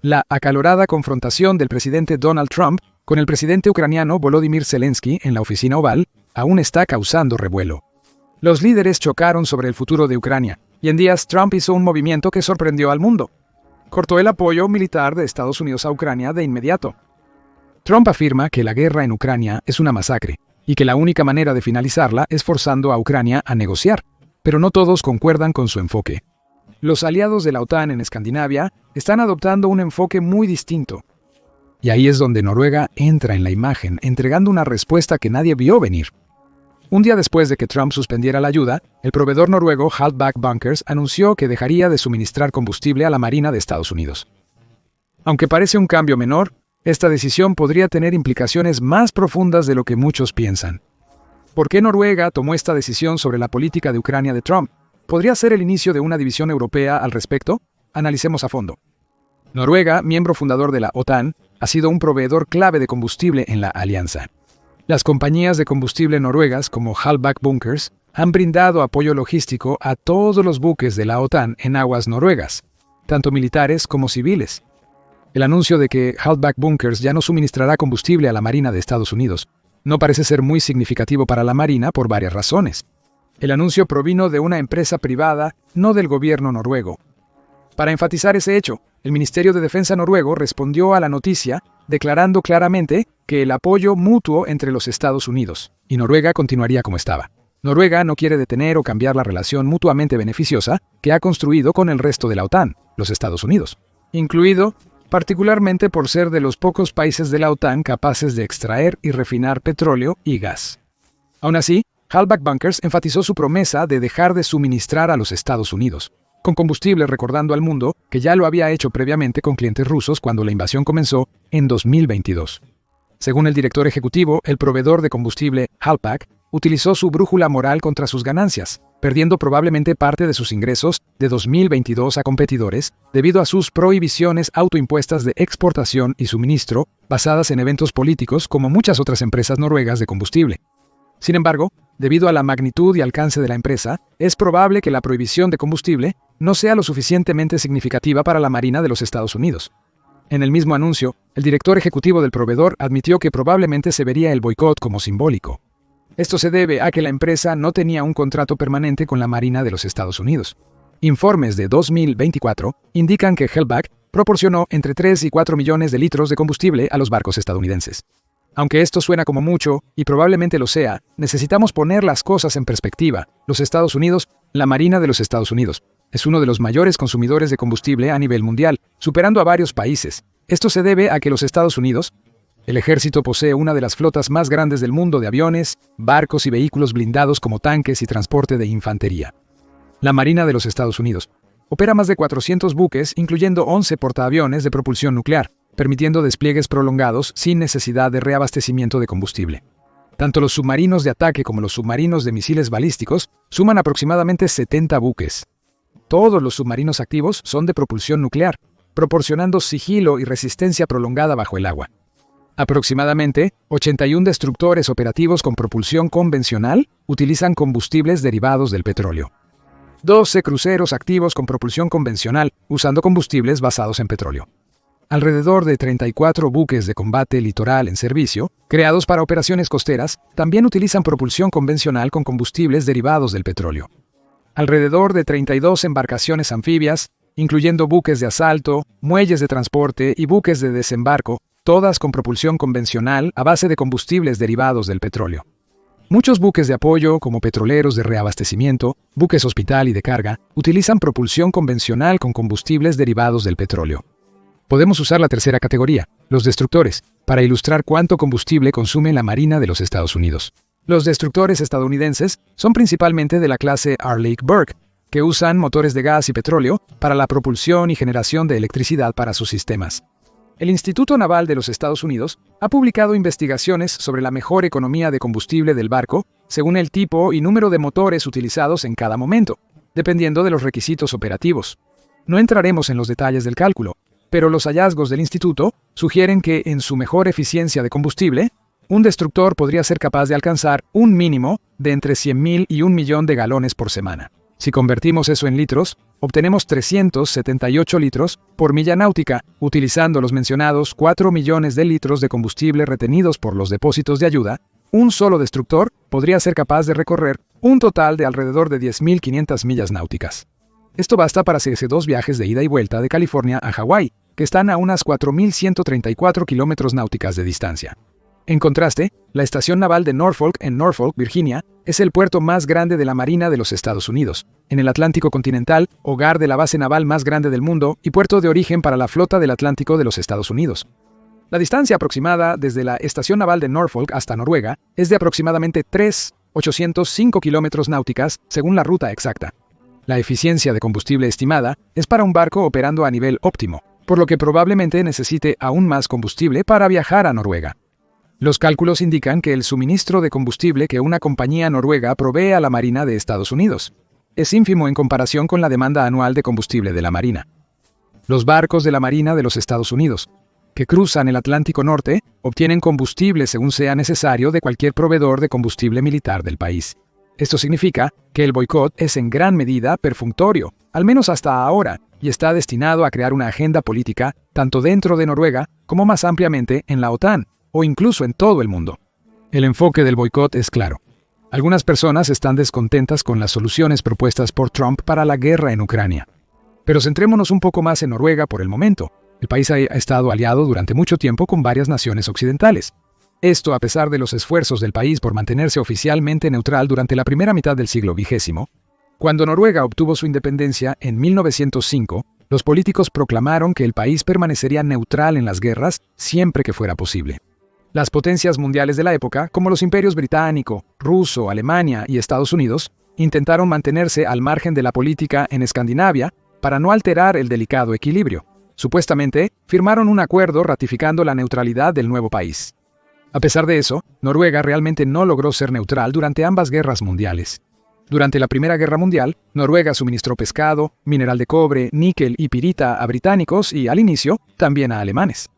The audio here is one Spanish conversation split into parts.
La acalorada confrontación del presidente Donald Trump con el presidente ucraniano Volodymyr Zelensky en la oficina oval aún está causando revuelo. Los líderes chocaron sobre el futuro de Ucrania, y en días Trump hizo un movimiento que sorprendió al mundo. Cortó el apoyo militar de Estados Unidos a Ucrania de inmediato. Trump afirma que la guerra en Ucrania es una masacre, y que la única manera de finalizarla es forzando a Ucrania a negociar, pero no todos concuerdan con su enfoque. Los aliados de la OTAN en Escandinavia están adoptando un enfoque muy distinto. Y ahí es donde Noruega entra en la imagen, entregando una respuesta que nadie vio venir. Un día después de que Trump suspendiera la ayuda, el proveedor noruego Halbach Bunkers anunció que dejaría de suministrar combustible a la Marina de Estados Unidos. Aunque parece un cambio menor, esta decisión podría tener implicaciones más profundas de lo que muchos piensan. ¿Por qué Noruega tomó esta decisión sobre la política de Ucrania de Trump? ¿Podría ser el inicio de una división europea al respecto? Analicemos a fondo. Noruega, miembro fundador de la OTAN, ha sido un proveedor clave de combustible en la alianza. Las compañías de combustible noruegas como Halbach Bunkers han brindado apoyo logístico a todos los buques de la OTAN en aguas noruegas, tanto militares como civiles. El anuncio de que Halbach Bunkers ya no suministrará combustible a la Marina de Estados Unidos no parece ser muy significativo para la Marina por varias razones. El anuncio provino de una empresa privada, no del gobierno noruego. Para enfatizar ese hecho, el Ministerio de Defensa noruego respondió a la noticia declarando claramente que el apoyo mutuo entre los Estados Unidos y Noruega continuaría como estaba. Noruega no quiere detener o cambiar la relación mutuamente beneficiosa que ha construido con el resto de la OTAN, los Estados Unidos, incluido particularmente por ser de los pocos países de la OTAN capaces de extraer y refinar petróleo y gas. Aún así, Halbach Bunkers enfatizó su promesa de dejar de suministrar a los Estados Unidos con combustible, recordando al mundo que ya lo había hecho previamente con clientes rusos cuando la invasión comenzó en 2022. Según el director ejecutivo, el proveedor de combustible, Halbach, utilizó su brújula moral contra sus ganancias, perdiendo probablemente parte de sus ingresos de 2022 a competidores debido a sus prohibiciones autoimpuestas de exportación y suministro basadas en eventos políticos como muchas otras empresas noruegas de combustible. Sin embargo, debido a la magnitud y alcance de la empresa, es probable que la prohibición de combustible no sea lo suficientemente significativa para la Marina de los Estados Unidos. En el mismo anuncio, el director ejecutivo del proveedor admitió que probablemente se vería el boicot como simbólico. Esto se debe a que la empresa no tenía un contrato permanente con la Marina de los Estados Unidos. Informes de 2024 indican que Halbach proporcionó entre 3 y 4 millones de litros de combustible a los barcos estadounidenses. Aunque esto suena como mucho, y probablemente lo sea, necesitamos poner las cosas en perspectiva. Los Estados Unidos, la Marina de los Estados Unidos, es uno de los mayores consumidores de combustible a nivel mundial, superando a varios países. Esto se debe a que los Estados Unidos, el ejército posee una de las flotas más grandes del mundo de aviones, barcos y vehículos blindados como tanques y transporte de infantería. La Marina de los Estados Unidos opera más de 400 buques, incluyendo 11 portaaviones de propulsión nuclear, permitiendo despliegues prolongados sin necesidad de reabastecimiento de combustible. Tanto los submarinos de ataque como los submarinos de misiles balísticos suman aproximadamente 70 buques. Todos los submarinos activos son de propulsión nuclear, proporcionando sigilo y resistencia prolongada bajo el agua. Aproximadamente 81 destructores operativos con propulsión convencional utilizan combustibles derivados del petróleo. 12 cruceros activos con propulsión convencional usando combustibles basados en petróleo. Alrededor de 34 buques de combate litoral en servicio, creados para operaciones costeras, también utilizan propulsión convencional con combustibles derivados del petróleo. Alrededor de 32 embarcaciones anfibias, incluyendo buques de asalto, muelles de transporte y buques de desembarco, todas con propulsión convencional a base de combustibles derivados del petróleo. Muchos buques de apoyo, como petroleros de reabastecimiento, buques hospital y de carga, utilizan propulsión convencional con combustibles derivados del petróleo. Podemos usar la tercera categoría, los destructores, para ilustrar cuánto combustible consume la Marina de los Estados Unidos. Los destructores estadounidenses son principalmente de la clase Arleigh Burke, que usan motores de gas y petróleo para la propulsión y generación de electricidad para sus sistemas. El Instituto Naval de los Estados Unidos ha publicado investigaciones sobre la mejor economía de combustible del barco según el tipo y número de motores utilizados en cada momento, dependiendo de los requisitos operativos. No entraremos en los detalles del cálculo, pero los hallazgos del instituto sugieren que en su mejor eficiencia de combustible, un destructor podría ser capaz de alcanzar un mínimo de entre 100.000 y 1 millón de galones por semana. Si convertimos eso en litros, obtenemos 378 litros por milla náutica, utilizando los mencionados 4 millones de litros de combustible retenidos por los depósitos de ayuda. Un solo destructor podría ser capaz de recorrer un total de alrededor de 10.500 millas náuticas. Esto basta para hacerse 2 viajes de ida y vuelta de California a Hawái, que están a unas 4.134 kilómetros náuticas de distancia. En contraste, la estación naval de Norfolk en Norfolk, Virginia, es el puerto más grande de la Marina de los Estados Unidos, en el Atlántico continental, hogar de la base naval más grande del mundo y puerto de origen para la flota del Atlántico de los Estados Unidos. La distancia aproximada desde la estación naval de Norfolk hasta Noruega es de aproximadamente 3.805 kilómetros náuticas, según la ruta exacta. La eficiencia de combustible estimada es para un barco operando a nivel óptimo, por lo que probablemente necesite aún más combustible para viajar a Noruega. Los cálculos indican que el suministro de combustible que una compañía noruega provee a la Marina de Estados Unidos es ínfimo en comparación con la demanda anual de combustible de la Marina. Los barcos de la Marina de los Estados Unidos, que cruzan el Atlántico Norte, obtienen combustible según sea necesario de cualquier proveedor de combustible militar del país. Esto significa que el boicot es en gran medida perfunctorio, al menos hasta ahora, y está destinado a crear una agenda política tanto dentro de Noruega como más ampliamente en la OTAN, o incluso en todo el mundo. El enfoque del boicot es claro. Algunas personas están descontentas con las soluciones propuestas por Trump para la guerra en Ucrania. Pero centrémonos un poco más en Noruega por el momento. El país ha estado aliado durante mucho tiempo con varias naciones occidentales. Esto a pesar de los esfuerzos del país por mantenerse oficialmente neutral durante la primera mitad del siglo XX. Cuando Noruega obtuvo su independencia en 1905, los políticos proclamaron que el país permanecería neutral en las guerras siempre que fuera posible. Las potencias mundiales de la época, como los imperios británico, ruso, Alemania y Estados Unidos, intentaron mantenerse al margen de la política en Escandinavia para no alterar el delicado equilibrio. Supuestamente, firmaron un acuerdo ratificando la neutralidad del nuevo país. A pesar de eso, Noruega realmente no logró ser neutral durante ambas guerras mundiales. Durante la Primera Guerra Mundial, Noruega suministró pescado, mineral de cobre, níquel y pirita a británicos y, al inicio, también a alemanes.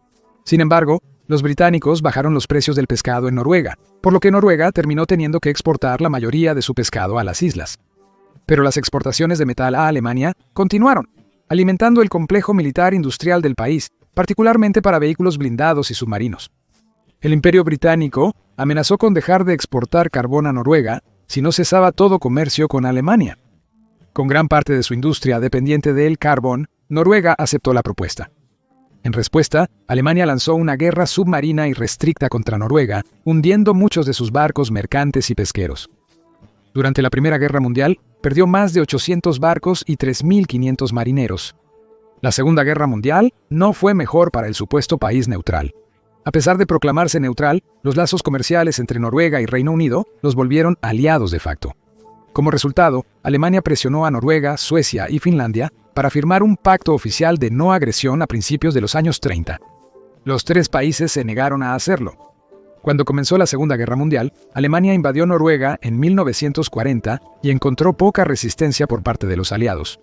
Sin embargo, los británicos bajaron los precios del pescado en Noruega, por lo que Noruega terminó teniendo que exportar la mayoría de su pescado a las islas. Pero las exportaciones de metal a Alemania continuaron, alimentando el complejo militar industrial del país, particularmente para vehículos blindados y submarinos. El Imperio Británico amenazó con dejar de exportar carbón a Noruega si no cesaba todo comercio con Alemania. Con gran parte de su industria dependiente del carbón, Noruega aceptó la propuesta. En respuesta, Alemania lanzó una guerra submarina irrestricta contra Noruega, hundiendo muchos de sus barcos mercantes y pesqueros. Durante la Primera Guerra Mundial, perdió más de 800 barcos y 3.500 marineros. La Segunda Guerra Mundial no fue mejor para el supuesto país neutral. A pesar de proclamarse neutral, los lazos comerciales entre Noruega y Reino Unido los volvieron aliados de facto. Como resultado, Alemania presionó a Noruega, Suecia y Finlandia para firmar un pacto oficial de no agresión a principios de los años 30. Los 3 países se negaron a hacerlo. Cuando comenzó la Segunda Guerra Mundial, Alemania invadió Noruega en 1940 y encontró poca resistencia por parte de los aliados.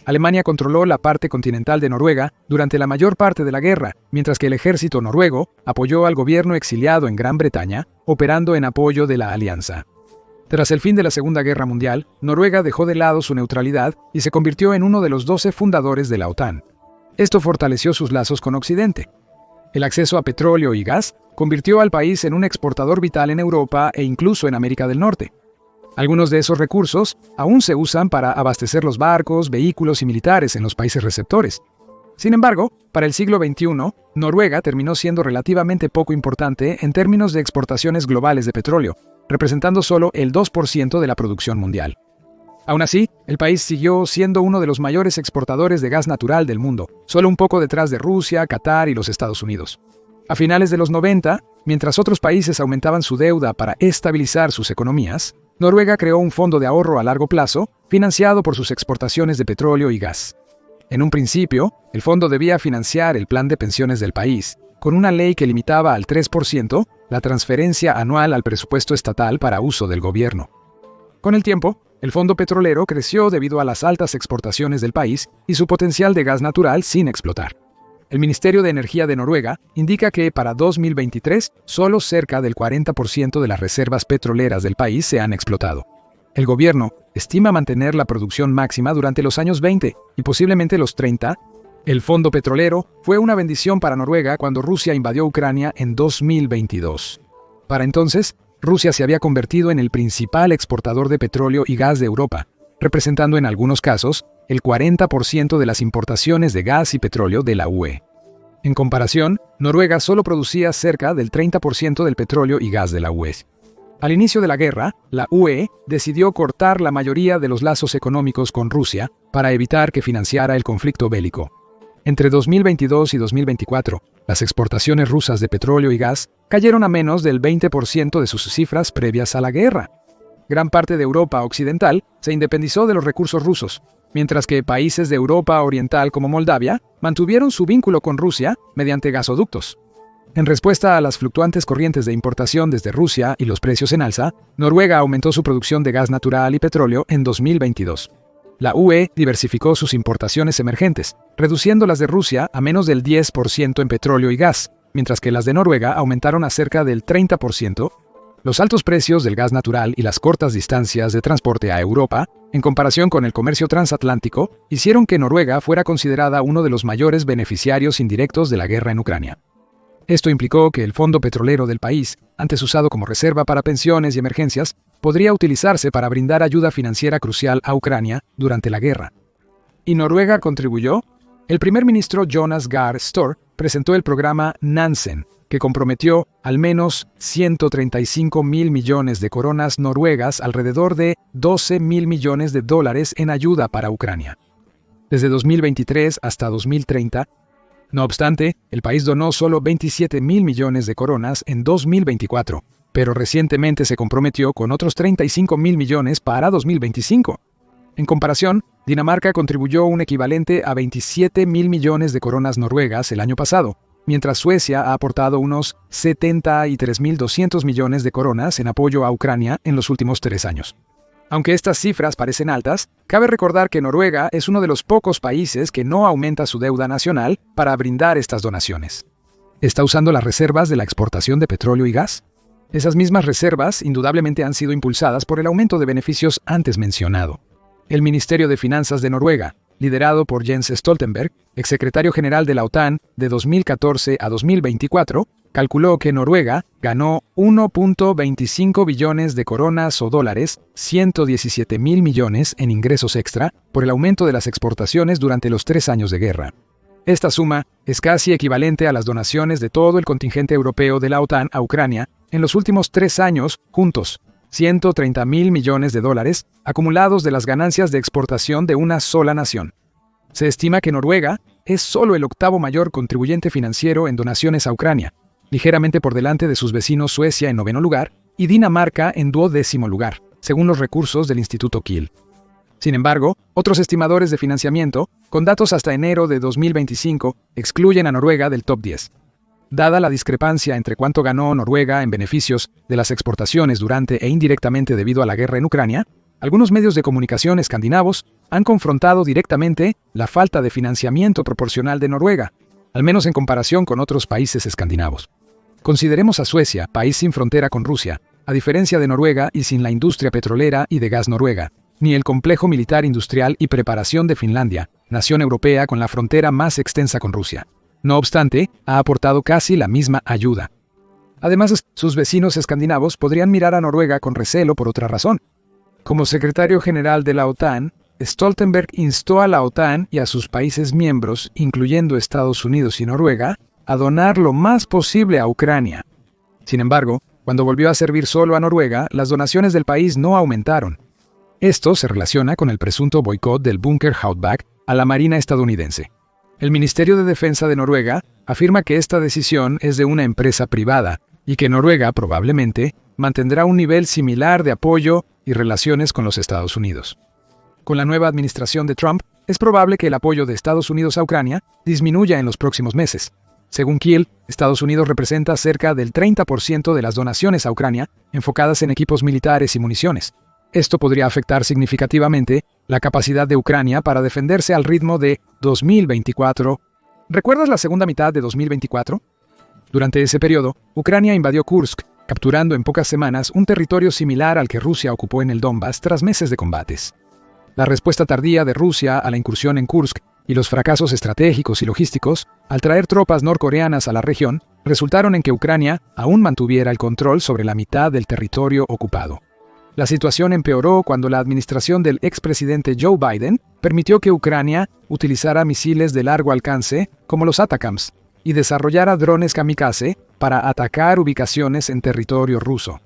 Alemania controló la parte continental de Noruega durante la mayor parte de la guerra, mientras que el ejército noruego apoyó al gobierno exiliado en Gran Bretaña, operando en apoyo de la alianza. Tras el fin de la Segunda Guerra Mundial, Noruega dejó de lado su neutralidad y se convirtió en uno de los 12 fundadores de la OTAN. Esto fortaleció sus lazos con Occidente. El acceso a petróleo y gas convirtió al país en un exportador vital en Europa e incluso en América del Norte. Algunos de esos recursos aún se usan para abastecer los barcos, vehículos y militares en los países receptores. Sin embargo, para el siglo XXI, Noruega terminó siendo relativamente poco importante en términos de exportaciones globales de petróleo, representando solo el 2% de la producción mundial. Aún así, el país siguió siendo uno de los mayores exportadores de gas natural del mundo, solo un poco detrás de Rusia, Qatar y los Estados Unidos. A finales de los 90, mientras otros países aumentaban su deuda para estabilizar sus economías, Noruega creó un fondo de ahorro a largo plazo, financiado por sus exportaciones de petróleo y gas. En un principio, el fondo debía financiar el plan de pensiones del país, con una ley que limitaba al 3% la transferencia anual al presupuesto estatal para uso del gobierno. Con el tiempo, el fondo petrolero creció debido a las altas exportaciones del país y su potencial de gas natural sin explotar. El Ministerio de Energía de Noruega indica que para 2023 solo cerca del 40% de las reservas petroleras del país se han explotado. El gobierno estima mantener la producción máxima durante los años 20 y posiblemente los 30. El fondo petrolero fue una bendición para Noruega cuando Rusia invadió Ucrania en 2022. Para entonces, Rusia se había convertido en el principal exportador de petróleo y gas de Europa, representando en algunos casos el 40% de las importaciones de gas y petróleo de la UE. En comparación, Noruega solo producía cerca del 30% del petróleo y gas de la UE. Al inicio de la guerra, la UE decidió cortar la mayoría de los lazos económicos con Rusia para evitar que financiara el conflicto bélico. Entre 2022 y 2024, las exportaciones rusas de petróleo y gas cayeron a menos del 20% de sus cifras previas a la guerra. Gran parte de Europa occidental se independizó de los recursos rusos, mientras que países de Europa oriental como Moldavia mantuvieron su vínculo con Rusia mediante gasoductos. En respuesta a las fluctuantes corrientes de importación desde Rusia y los precios en alza, Noruega aumentó su producción de gas natural y petróleo en 2022. La UE diversificó sus importaciones emergentes, reduciendo las de Rusia a menos del 10% en petróleo y gas, mientras que las de Noruega aumentaron a cerca del 30%. Los altos precios del gas natural y las cortas distancias de transporte a Europa, en comparación con el comercio transatlántico, hicieron que Noruega fuera considerada uno de los mayores beneficiarios indirectos de la guerra en Ucrania. Esto implicó que el fondo petrolero del país, antes usado como reserva para pensiones y emergencias, podría utilizarse para brindar ayuda financiera crucial a Ucrania durante la guerra. ¿Y Noruega contribuyó? El primer ministro Jonas Gahr Støre presentó el programa Nansen, que comprometió al menos 135.000 millones de coronas noruegas, alrededor de 12.000 millones de dólares en ayuda para Ucrania. Desde 2023 hasta 2030, no obstante, el país donó solo 27.000 millones de coronas en 2024, pero recientemente se comprometió con otros 35.000 millones para 2025. En comparación, Dinamarca contribuyó un equivalente a 27.000 millones de coronas noruegas el año pasado, mientras Suecia ha aportado unos 73.200 millones de coronas en apoyo a Ucrania en los últimos 3 años. Aunque estas cifras parecen altas, cabe recordar que Noruega es uno de los pocos países que no aumenta su deuda nacional para brindar estas donaciones. ¿Está usando las reservas de la exportación de petróleo y gas? Esas mismas reservas indudablemente han sido impulsadas por el aumento de beneficios antes mencionado. El Ministerio de Finanzas de Noruega, liderado por Jens Stoltenberg, exsecretario general de la OTAN de 2014 a 2024, calculó que Noruega ganó 1.25 billones de coronas o dólares, 117.000 millones en ingresos extra, por el aumento de las exportaciones durante los 3 años de guerra. Esta suma es casi equivalente a las donaciones de todo el contingente europeo de la OTAN a Ucrania en los últimos 3 años juntos, 130.000 millones de dólares acumulados de las ganancias de exportación de una sola nación. Se estima que Noruega es solo el 8º mayor contribuyente financiero en donaciones a Ucrania, ligeramente por delante de sus vecinos Suecia en 9º lugar y Dinamarca en 12º lugar, según los recursos del Instituto Kiel. Sin embargo, otros estimadores de financiamiento, con datos hasta enero de 2025, excluyen a Noruega del top 10. Dada la discrepancia entre cuánto ganó Noruega en beneficios de las exportaciones durante e indirectamente debido a la guerra en Ucrania, algunos medios de comunicación escandinavos han confrontado directamente la falta de financiamiento proporcional de Noruega, al menos en comparación con otros países escandinavos. Consideremos a Suecia, país sin frontera con Rusia, a diferencia de Noruega y sin la industria petrolera y de gas noruega, ni el complejo militar industrial y preparación de Finlandia, nación europea con la frontera más extensa con Rusia. No obstante, ha aportado casi la misma ayuda. Además, sus vecinos escandinavos podrían mirar a Noruega con recelo por otra razón. Como secretario general de la OTAN, Stoltenberg instó a la OTAN y a sus países miembros, incluyendo Estados Unidos y Noruega, a donar lo más posible a Ucrania. Sin embargo, cuando volvió a servir solo a Noruega, las donaciones del país no aumentaron. Esto se relaciona con el presunto boicot del búnker Haudbach a la Marina estadounidense. El Ministerio de Defensa de Noruega afirma que esta decisión es de una empresa privada y que Noruega probablemente mantendrá un nivel similar de apoyo y relaciones con los Estados Unidos. Con la nueva administración de Trump, es probable que el apoyo de Estados Unidos a Ucrania disminuya en los próximos meses. Según Kiel, Estados Unidos representa cerca del 30% de las donaciones a Ucrania enfocadas en equipos militares y municiones. Esto podría afectar significativamente la capacidad de Ucrania para defenderse al ritmo de 2024. ¿Recuerdas la segunda mitad de 2024? Durante ese periodo, Ucrania invadió Kursk, capturando en pocas semanas un territorio similar al que Rusia ocupó en el Donbass tras meses de combates. La respuesta tardía de Rusia a la incursión en Kursk y los fracasos estratégicos y logísticos al traer tropas norcoreanas a la región resultaron en que Ucrania aún mantuviera el control sobre la mitad del territorio ocupado. La situación empeoró cuando la administración del expresidente Joe Biden permitió que Ucrania utilizara misiles de largo alcance como los ATACMS y desarrollara drones kamikaze para atacar ubicaciones en territorio ruso.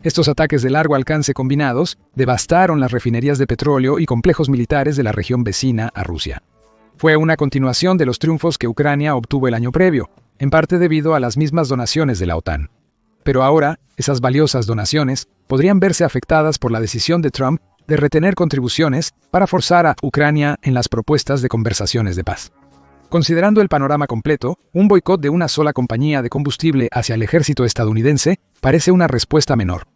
Estos ataques de largo alcance combinados devastaron las refinerías de petróleo y complejos militares de la región vecina a Rusia. Fue una continuación de los triunfos que Ucrania obtuvo el año previo, en parte debido a las mismas donaciones de la OTAN. Pero ahora, esas valiosas donaciones podrían verse afectadas por la decisión de Trump de retener contribuciones para forzar a Ucrania en las propuestas de conversaciones de paz. Considerando el panorama completo, un boicot de una sola compañía de combustible hacia el ejército estadounidense parece una respuesta menor.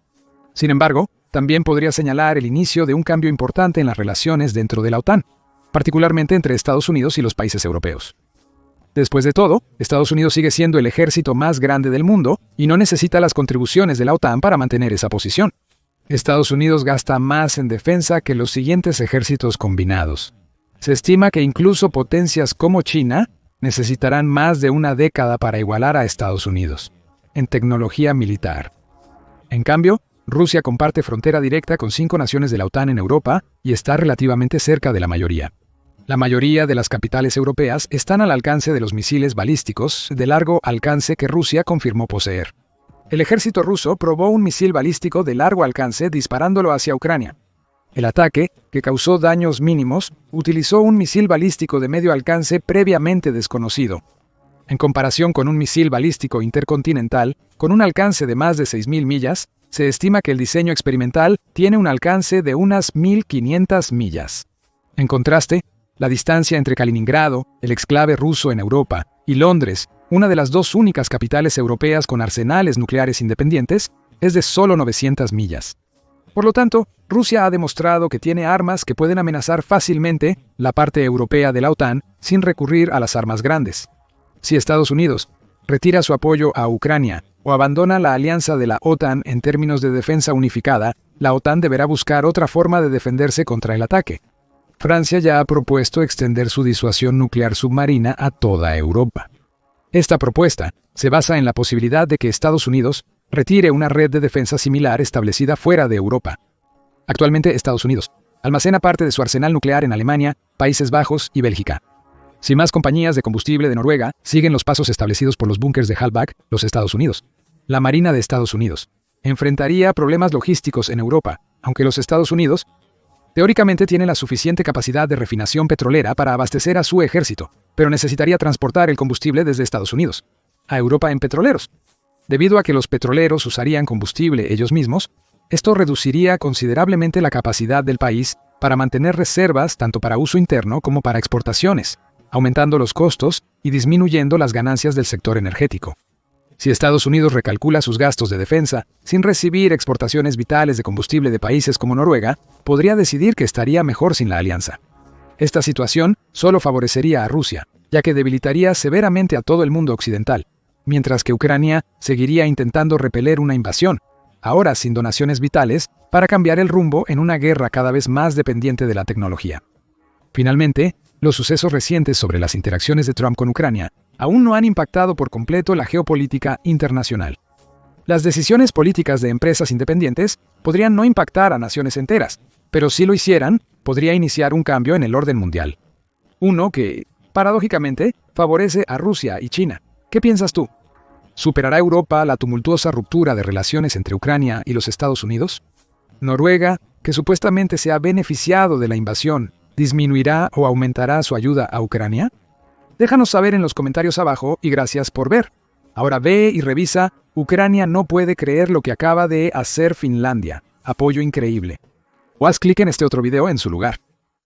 Sin embargo, también podría señalar el inicio de un cambio importante en las relaciones dentro de la OTAN, particularmente entre Estados Unidos y los países europeos. Después de todo, Estados Unidos sigue siendo el ejército más grande del mundo y no necesita las contribuciones de la OTAN para mantener esa posición. Estados Unidos gasta más en defensa que los siguientes ejércitos combinados. Se estima que incluso potencias como China necesitarán más de una década para igualar a Estados Unidos en tecnología militar. En cambio, Rusia comparte frontera directa con 5 naciones de la OTAN en Europa y está relativamente cerca de la mayoría. La mayoría de las capitales europeas están al alcance de los misiles balísticos de largo alcance que Rusia confirmó poseer. El ejército ruso probó un misil balístico de largo alcance disparándolo hacia Ucrania. El ataque, que causó daños mínimos, utilizó un misil balístico de medio alcance previamente desconocido. En comparación con un misil balístico intercontinental, con un alcance de más de 6.000 millas, se estima que el diseño experimental tiene un alcance de unas 1.500 millas. En contraste, la distancia entre Kaliningrado, el exclave ruso en Europa, y Londres, una de las 2 únicas capitales europeas con arsenales nucleares independientes, es de solo 900 millas. Por lo tanto, Rusia ha demostrado que tiene armas que pueden amenazar fácilmente la parte europea de la OTAN sin recurrir a las armas grandes. Si Estados Unidos retira su apoyo a Ucrania o abandona la alianza de la OTAN en términos de defensa unificada, la OTAN deberá buscar otra forma de defenderse contra el ataque. Francia ya ha propuesto extender su disuasión nuclear submarina a toda Europa. Esta propuesta se basa en la posibilidad de que Estados Unidos retire una red de defensa similar establecida fuera de Europa. Actualmente, Estados Unidos almacena parte de su arsenal nuclear en Alemania, Países Bajos y Bélgica. Si más compañías de combustible de Noruega siguen los pasos establecidos por los búnkers de Hallbäck, los Estados Unidos, la Marina de Estados Unidos enfrentaría problemas logísticos en Europa, aunque los Estados Unidos teóricamente tiene la suficiente capacidad de refinación petrolera para abastecer a su ejército, pero necesitaría transportar el combustible desde Estados Unidos a Europa en petroleros. Debido a que los petroleros usarían combustible ellos mismos, esto reduciría considerablemente la capacidad del país para mantener reservas tanto para uso interno como para exportaciones, aumentando los costos y disminuyendo las ganancias del sector energético. Si Estados Unidos recalcula sus gastos de defensa sin recibir exportaciones vitales de combustible de países como Noruega, podría decidir que estaría mejor sin la alianza. Esta situación solo favorecería a Rusia, ya que debilitaría severamente a todo el mundo occidental, mientras que Ucrania seguiría intentando repeler una invasión, ahora sin donaciones vitales, para cambiar el rumbo en una guerra cada vez más dependiente de la tecnología. Finalmente, los sucesos recientes sobre las interacciones de Trump con Ucrania aún no han impactado por completo la geopolítica internacional. Las decisiones políticas de empresas independientes podrían no impactar a naciones enteras, pero si lo hicieran, podría iniciar un cambio en el orden mundial. Uno que, paradójicamente, favorece a Rusia y China. ¿Qué piensas tú? ¿Superará Europa la tumultuosa ruptura de relaciones entre Ucrania y los Estados Unidos? ¿Noruega, que supuestamente se ha beneficiado de la invasión, disminuirá o aumentará su ayuda a Ucrania? Déjanos saber en los comentarios abajo y gracias por ver. Ahora ve y revisa, Ucrania no puede creer lo que acaba de hacer Finlandia. Apoyo increíble. O haz clic en este otro video en su lugar.